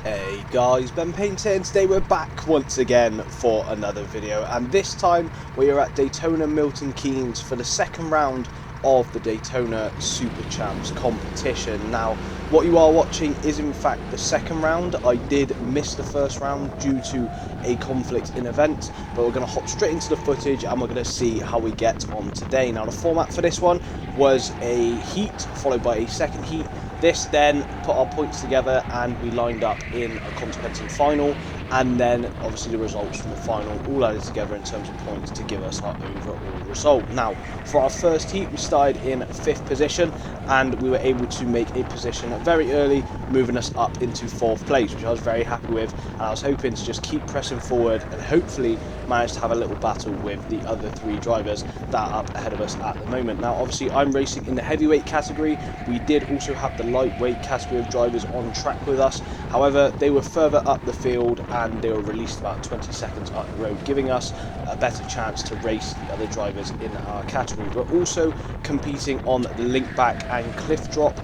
Hey guys, Ben Painter, and today we're back once again for another video, and this time we are at Daytona Milton Keynes for the second round of the Daytona Superchamps competition. Now, what you are watching is in fact the second round. I did miss the first round due to a conflict in events, but we're going to hop straight into the footage and we're going to see how we get on today. Now, the format for this one was a heat followed by a second heat. This then put our points together and we lined up in a consequential final, and then obviously the results from the final all added together in terms of points to give us our overall result. Now, for our first heat we started in 5th position and we were able to make a position very early, moving us up into 4th place, which I was very happy with, and I was hoping to just keep pressing forward and hopefully manage to have a little battle with the other 3 drivers that are up ahead of us at the moment. Now, obviously I'm racing in the heavyweight category. We did also have the lightweight category of drivers on track with us, however they were further up the field and they were released about 20 seconds up the road, giving us a better chance to race the other drivers in our category. We're also competing on the Linkback and cliff drop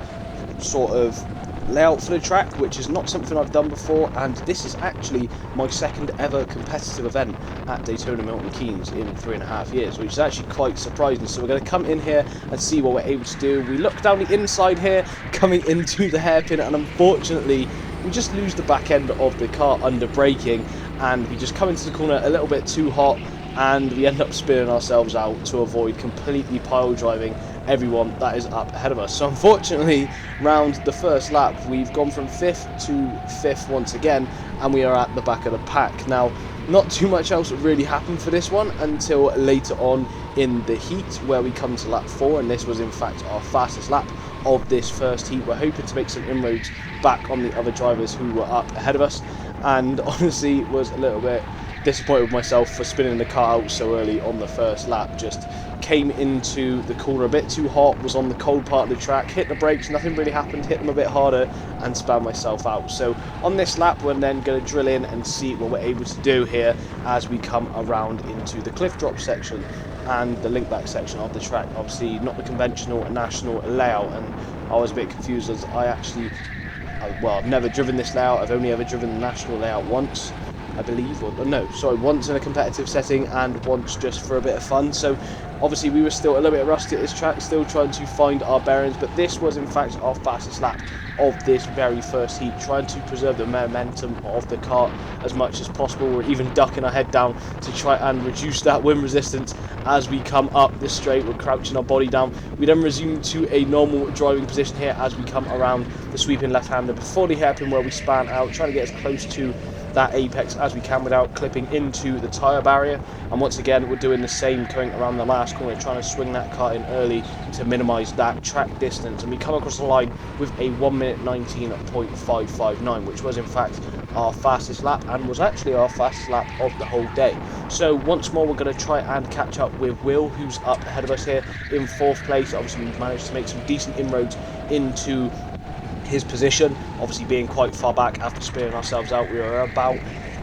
sort of layout for the track, which is not something I've done before, and this is actually my second ever competitive event at Daytona Milton Keynes in 3.5 years, which is actually quite surprising. So we're going to come in here and see what we're able to do. We look down the inside here coming into the hairpin, and unfortunately we just lose the back end of the car under braking, and we just come into the corner a little bit too hot and we end up spinning ourselves out to avoid completely pile driving everyone that is up ahead of us. So unfortunately, round the first lap, we've gone from 5th to 5th once again, and we are at the back of the pack. Now, not too much else really happened for this one until later on in the heat, where we come to lap 4, and this was in fact our fastest lap of this first heat. We're hoping to make some inroads back on the other drivers who were up ahead of us, and honestly was a little bit disappointed with myself for spinning the car out so early on the first lap. Just came into the corner a bit too hot, was on the cold part of the track, hit the brakes, nothing really happened, hit them a bit harder and spun myself out. So on this lap we're then going to drill in and see what we're able to do here as we come around into the cliff drop section and the link back section of the track. Obviously not the conventional national layout, and I was a bit confused as I've never driven this layout. I've only ever driven the national layout once, I believe, or no, sorry, once in a competitive setting and once just for a bit of fun. So obviously we were still a little bit rusty at this track, still trying to find our bearings, but this was in fact our fastest lap of this very first heat, trying to preserve the momentum of the car as much as possible. We're even ducking our head down to try and reduce that wind resistance as we come up the straight. We're crouching our body down. We then resume to a normal driving position here as we come around the sweeping left-hander before the hairpin, where we span out, trying to get as close to that apex as we can without clipping into the tyre barrier. And once again we're doing the same, coming around the last corner, trying to swing that car in early to minimise that track distance, and we come across the line with a 1 minute 19.559, which was in fact our fastest lap and was actually our fastest lap of the whole day. So once more we're going to try and catch up with Will, who's up ahead of us here in 4th place. Obviously we've managed to make some decent inroads into his position, obviously being quite far back after spinning ourselves out. We were about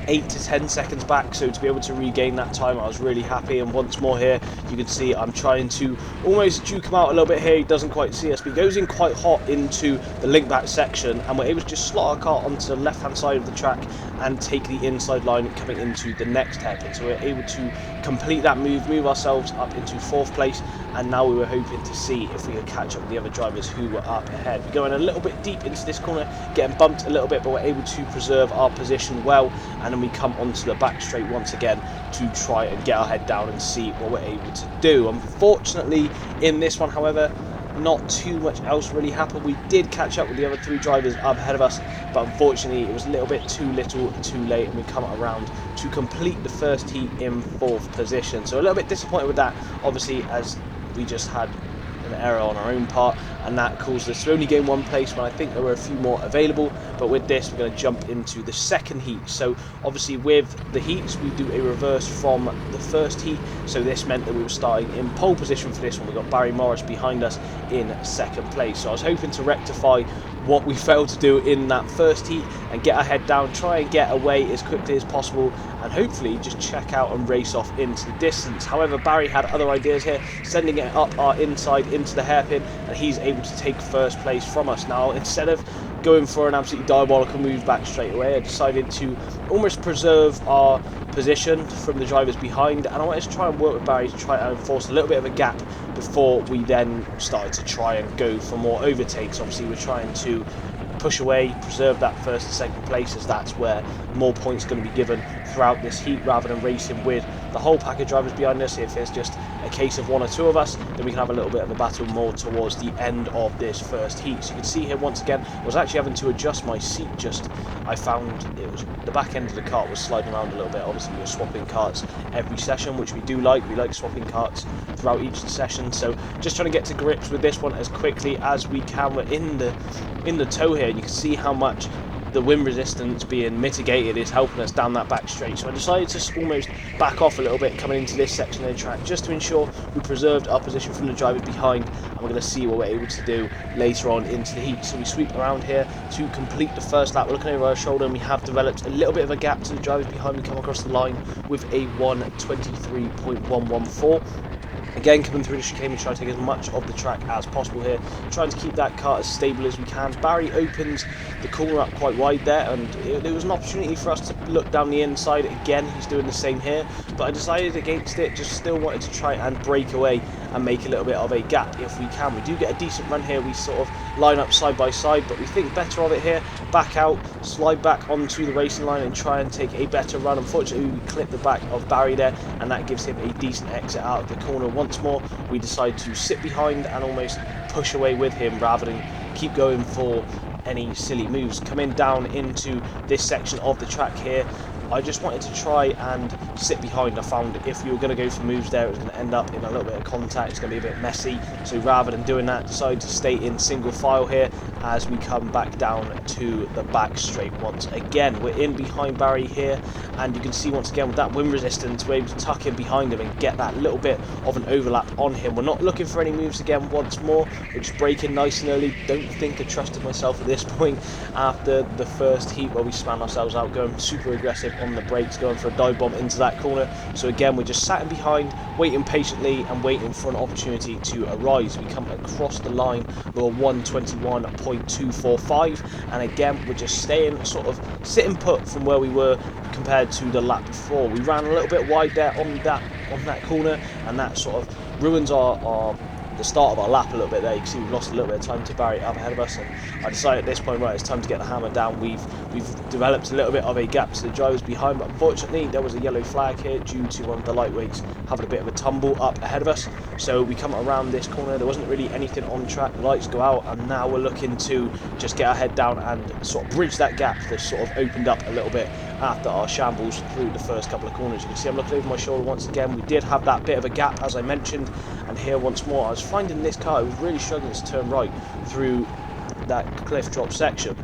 8 to 10 seconds back, so to be able to regain that time I was really happy. And once more here you can see I'm trying to almost juke him out a little bit here. He doesn't quite see us, but he goes in quite hot into the link back section, and we're able to just slot our car onto the left hand side of the track and take the inside line coming into the next hairpin. So we're able to complete that move ourselves up into 4th place, and now we were hoping to see if we could catch up with the other drivers who were up ahead. We're going a little bit deep into this corner, getting bumped a little bit, but we're able to preserve our position well, and then we come onto the back straight once again to try and get our head down and see what we're able to do. Unfortunately in this one, however, not too much else really happened. We did catch up with the other 3 drivers up ahead of us, but unfortunately it was a little bit too little too late, and we come around to complete the first heat in 4th position. So a little bit disappointed with that, obviously, as we just had an error on our own part, and that caused us to only gain 1 place when I think there were a few more available. But with this we're going to jump into the second heat. So obviously with the heats we do a reverse from the first heat, so this meant that we were starting in pole position for this one. We got Barry Morris behind us in 2nd place, so I was hoping to rectify what we failed to do in that first heat and get our head down, try and get away as quickly as possible, and hopefully just check out and race off into the distance. However, Barry had other ideas here, sending it up our inside into the hairpin, and he's able to take 1st place from us. Now, instead of going for an absolutely diabolical move back straight away. I decided to almost preserve our position from the drivers behind, and I wanted to try and work with Barry to try and force a little bit of a gap before we then started to try and go for more overtakes. Obviously we're trying to push away, preserve that first and second place, as that's where more points are going to be given throughout this heat, rather than racing with the whole pack of drivers behind us. If it's just a case of one or two of us, then we can have a little bit of a battle more towards the end of this first heat. So you can see here once again, I was actually having to adjust my seat. I found it was the back end of the kart was sliding around a little bit. Obviously we were swapping karts every session, which we do like. We like swapping karts throughout each session, so just trying to get to grips with this one as quickly as we can. We're in the toe here, and you can see how much the wind resistance being mitigated is helping us down that back straight. So I decided to almost back off a little bit coming into this section of the track, just to ensure we preserved our position from the drivers behind, and we're going to see what we're able to do later on into the heat. So we sweep around here to complete the first lap. We're looking over our shoulder, and we have developed a little bit of a gap to the drivers behind. We come across the line with a 1:23.114. Again, coming through the chicane, we try to take as much of the track as possible here, trying to keep that kart as stable as we can. Barry opens the corner up quite wide there, and there was an opportunity for us to look down the inside. Again, he's doing the same here, but I decided against it. Just still wanted to try and break away and make a little bit of a gap if we can. We do get a decent run here. We sort of line up side by side, but we think better of it here. Back out, slide back onto the racing line and try and take a better run. Unfortunately, we clip the back of Barry there, and that gives him a decent exit out of the corner. Once more, we decide to sit behind and almost push away with him rather than keep going for any silly moves. Coming down into this section of the track here, I just wanted to try and sit behind. I found if we were going to go for moves there, it was going to end up in a little bit of contact. It's going to be a bit messy. So rather than doing that, decided to stay in single file here as we come back down to the back straight once again. We're in behind Barry here, and you can see once again with that wind resistance, we're able to tuck in behind him and get that little bit of an overlap on him. We're not looking for any moves again once more. We're just braking nice and early. Don't think I trusted myself at this point after the first heat where we span ourselves out, going super aggressive on the brakes, going for a dive bomb into that corner. So again, we're just sat in behind, waiting patiently and waiting for an opportunity to arise. We come across the line with a 1:21.245, and again we're just staying sort of sitting put from where we were compared to the lap before. We ran a little bit wide there on that corner, and that sort of ruins the start of our lap a little bit there. You can see we've lost a little bit of time to Barry up ahead of us, and I decided at this point, right, it's time to get the hammer down. We've developed a little bit of a gap to the drivers behind, but unfortunately there was a yellow flag here due to one of the lightweights having a bit of a tumble up ahead of us. So we come around this corner, there wasn't really anything on track, the lights go out, and now we're looking to just get our head down and sort of bridge that gap that sort of opened up a little bit after our shambles through the first couple of corners. You can see I'm looking over my shoulder once again. We did have that bit of a gap, as I mentioned, and here once more I was finding this car, it was really struggling to turn right through that cliff drop section,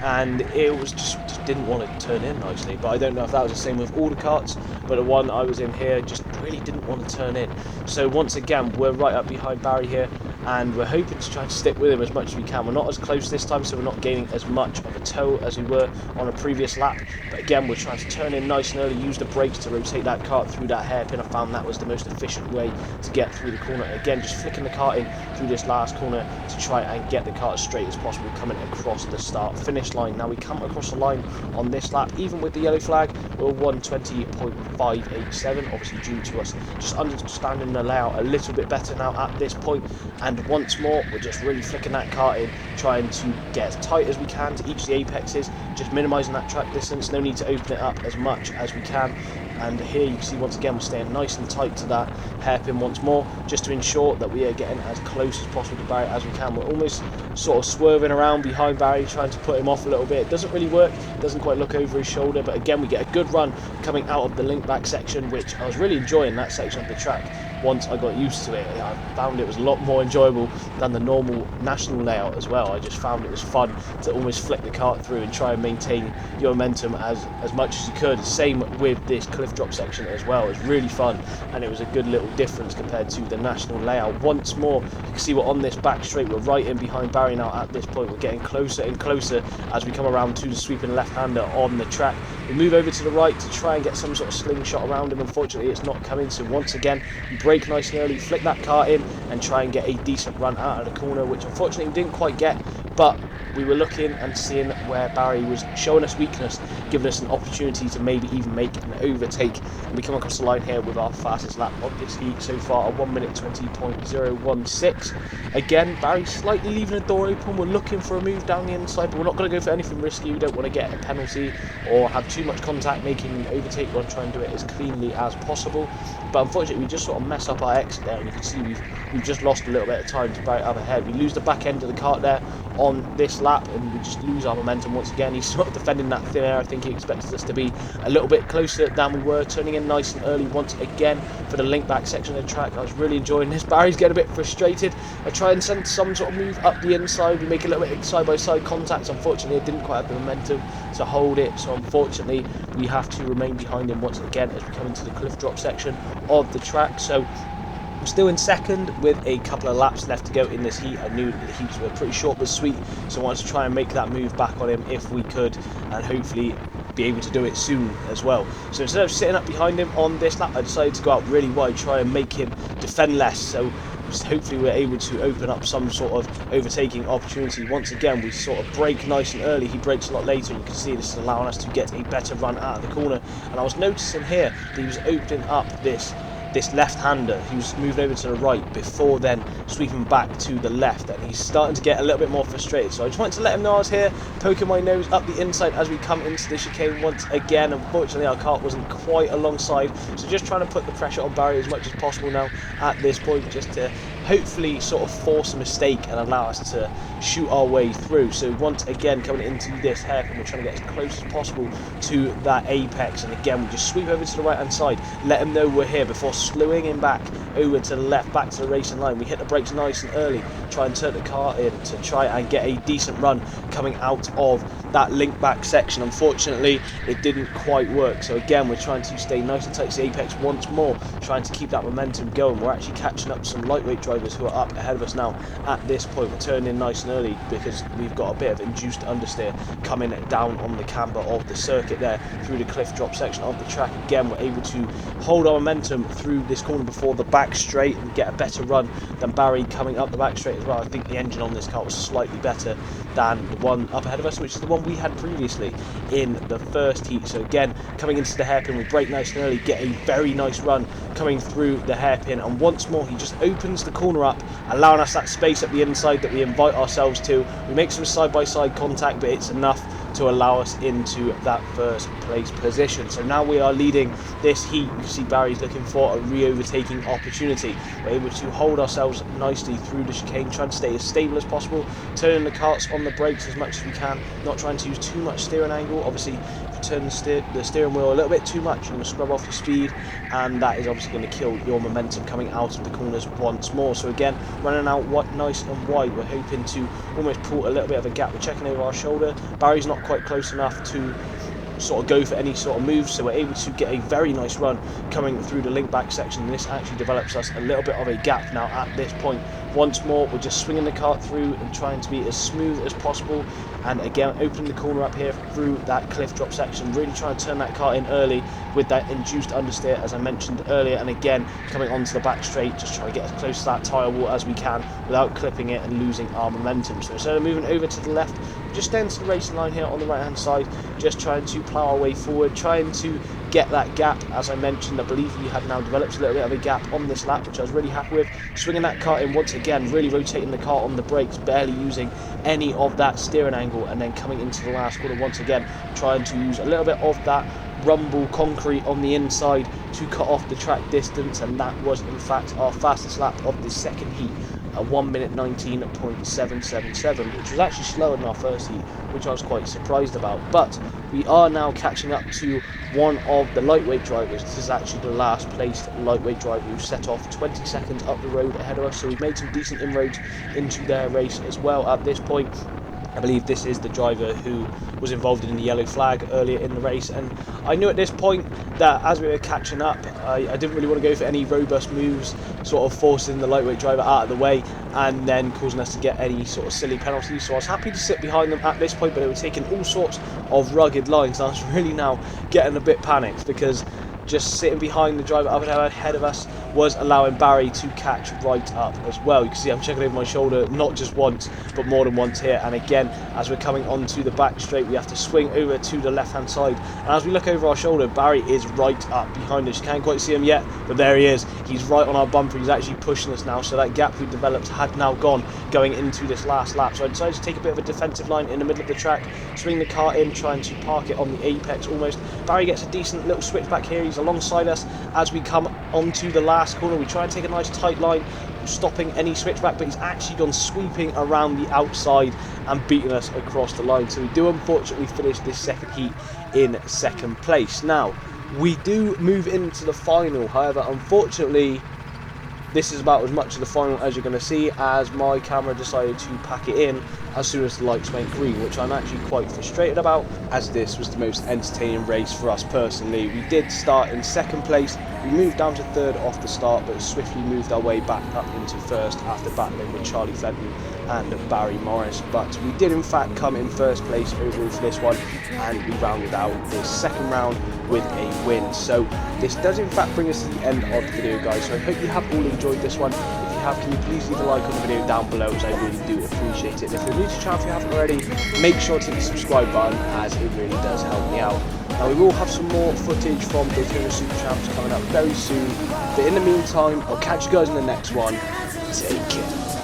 and it was just didn't want to turn in nicely. But I don't know if that was the same with all the karts, but the one I was in here just really didn't want to turn in. So once again, we're right up behind Barry here, and we're hoping to try and stick with him as much as we can. We're not as close this time, so we're not gaining as much of a tow as we were on a previous lap, but again we're trying to turn in nice and early, use the brakes to rotate that kart through that hairpin. I found that was the most efficient way to get through the corner. Again, just flicking the kart in through this last corner to try and get the kart as straight as possible, coming across the start finish line. Now we come across the line on this lap, even with the yellow flag, we're 1:20.587, obviously due to us just understanding the layout a little bit better now at this point. And once more, we're just really flicking that kart in, trying to get as tight as we can to each of the apexes, just minimising that track distance. No need to open it up as much as we can. And here you can see once again we're staying nice and tight to that hairpin once more, just to ensure that we are getting as close as possible to Barry as we can. We're almost sort of swerving around behind Barry, trying to put him off a little bit. It doesn't really work, it doesn't quite look over his shoulder, but again we get a good run coming out of the Linkback section, which I was really enjoying that section of the track. Once I got used to it, I found it was a lot more enjoyable than the normal national layout as well. I just found it was fun to almost flick the kart through and try and maintain your momentum as much as you could. Same with this cliff drop section as well. It was really fun, and it was a good little difference compared to the national layout. Once more, you can see we're on this back straight, we're right in behind Barry. Barry now at this point. We're getting closer and closer as we come around to the sweeping left-hander on the track. We move over to the right to try and get some sort of slingshot around him. Unfortunately, it's not coming, so once again, we brake nice and early, flick that car in, and try and get a decent run out of the corner, which unfortunately we didn't quite get, but we were looking and seeing where Barry was showing us weakness, giving us an opportunity to maybe even make an overtake. And we come across the line here with our fastest lap of this heat so far, a 1 minute 20.016. Again, Barry slightly leaving the door open. We're looking for a move down the inside, but we're not going to go for anything risky. We don't want to get a penalty or have too much contact making an overtake. We want to try and do it as cleanly as possible. But unfortunately, we just sort of mess up our exit there, and you can see we've just lost a little bit of time to Barry up ahead. We lose the back end of the kart there on this lap, and we just lose our momentum once again. He's sort of defending that thin air. I think he expected us to be a little bit closer than we were, turning in nice and early once again for the link back section of the track. I was really enjoying this. Barry's getting a bit frustrated. I try and send some sort of move up the inside. We make a little bit of side-by-side contact. Unfortunately, I didn't quite have the momentum to hold it, so unfortunately we have to remain behind him once again as we come into the cliff drop section of the track. So I'm still in second with a couple of laps left to go in this heat. I knew the heats were pretty short but sweet, so I wanted to try and make that move back on him if we could, and hopefully be able to do it soon as well. So instead of sitting up behind him on this lap, I decided to go out really wide, try and make him defend less, so hopefully we're able to open up some sort of overtaking opportunity. Once again, we sort of brake nice and early. He brakes a lot later. You can see this is allowing us to get a better run out of the corner, and I was noticing here that he was opening up this left-hander who's moved over to the right before then sweeping back to the left, and he's starting to get a little bit more frustrated. So I just wanted to let him know I was here, poking my nose up the inside as we come into the chicane once again. Unfortunately, our kart wasn't quite alongside, so just trying to put the pressure on Barry as much as possible now at this point, just to hopefully sort of force a mistake and allow us to shoot our way through. So once again, coming into this hairpin, we're trying to get as close as possible to that apex, and again we just sweep over to the right hand side, let him know we're here before slowing him back over to the left, back to the racing line. We hit the brakes nice and early, try and turn the car in to try and get a decent run coming out of that link back section. Unfortunately, it didn't quite work, so again we're trying to stay nice and tight to the apex once more, trying to keep that momentum going. We're actually catching up some lightweight drivers who are up ahead of us now at this point. We're turning in nice and early because we've got a bit of induced understeer coming down on the camber of the circuit there through the cliff drop section of the track. Again, we're able to hold our momentum through this corner before the back straight and get a better run than Barry coming up the back straight as well. I think the engine on this car was slightly better than the one up ahead of us, which is the one we had previously in the first heat. So again, coming into the hairpin, we brake nice and early, get a very nice run coming through the hairpin, and once more he just opens the corner up, allowing us that space at the inside that we invite ourselves to. We make some side-by-side contact, but it's enough to allow us into that first place position. So now we are leading this heat. You see Barry's looking for a re-overtaking opportunity. We're able to hold ourselves nicely through the chicane, trying to stay as stable as possible, turning the karts on the brakes as much as we can, not trying to use too much steering angle. Obviously, if you turn the steering wheel a little bit too much, you're going to scrub off your speed, and that is obviously going to kill your momentum coming out of the corners once more. So again, running out nice and wide, we're hoping to almost pull a little bit of a gap. We're checking over our shoulder. Barry's not quite close enough to sort of go for any sort of move, so we're able to get a very nice run coming through the link back section. This actually develops us a little bit of a gap now at this point. Once more, we're just swinging the kart through and trying to be as smooth as possible, and again opening the corner up here through that cliff drop section, really trying to turn that kart in early with that induced understeer as I mentioned earlier, and again coming onto the back straight, just trying to get as close to that tyre wall as we can without clipping it and losing our momentum. So instead of moving over to the left, just staying to the racing line here on the right hand side, just trying to plough our way forward, trying to get that gap. As I mentioned, I believe we had now developed a little bit of a gap on this lap, which I was really happy with. Swinging that kart in once again, really rotating the kart on the brakes, barely using any of that steering angle, and then coming into the last corner once again, trying to use a little bit of that rumble concrete on the inside to cut off the track distance, and that was in fact our fastest lap of the second heat, a 1 minute 19.777, which was actually slower than our first heat, which I was quite surprised about. But we are now catching up to one of the lightweight drivers. This is actually the last placed lightweight driver who set off 20 seconds up the road ahead of us, so we've made some decent inroads into their race as well at this point. I believe this is the driver who was involved in the yellow flag earlier in the race, and I knew at this point that as we were catching up, I didn't really want to go for any robust moves, sort of forcing the lightweight driver out of the way and then causing us to get any sort of silly penalties. So I was happy to sit behind them at this point, but they were taking all sorts of rugged lines, and I was really now getting a bit panicked, because just sitting behind the driver up ahead of us was allowing Barry to catch right up as well. You can see I'm checking over my shoulder not just once but more than once here, and again as we're coming onto the back straight we have to swing over to the left hand side, and as we look over our shoulder, Barry is right up behind us. You can't quite see him yet, but there he is. He's right on our bumper. He's actually pushing us now, so that gap we developed had now gone going into this last lap. So I decided to take a bit of a defensive line in the middle of the track, swing the car in, trying to park it on the apex almost. Barry gets a decent little switch back here. He's alongside us as we come onto the last corner. We try and take a nice tight line, stopping any switchback, but he's actually gone sweeping around the outside and beating us across the line. So we do unfortunately finish this second heat in second place. Now we do move into the final, however unfortunately this is about as much of the final as you're going to see, as my camera decided to pack it in as soon as the lights went green, which I'm actually quite frustrated about, as this was the most entertaining race for us personally. We did start in second place, we moved down to third off the start, but swiftly moved our way back up into first after battling with Charlie Fenton and Barry Morris. But we did in fact come in first place overall for this one, and we rounded out this second round with a win. So this does in fact bring us to the end of the video, guys, so I hope you have all enjoyed this one. If you have, can you please leave a like on the video down below, as I really do appreciate it. And if you're new to the channel, if you haven't already, make sure to hit the subscribe button, as it really does help me out. Now we will have some more footage from Daytona Superchamps coming up very soon, but in the meantime I'll catch you guys in the next one. Take care.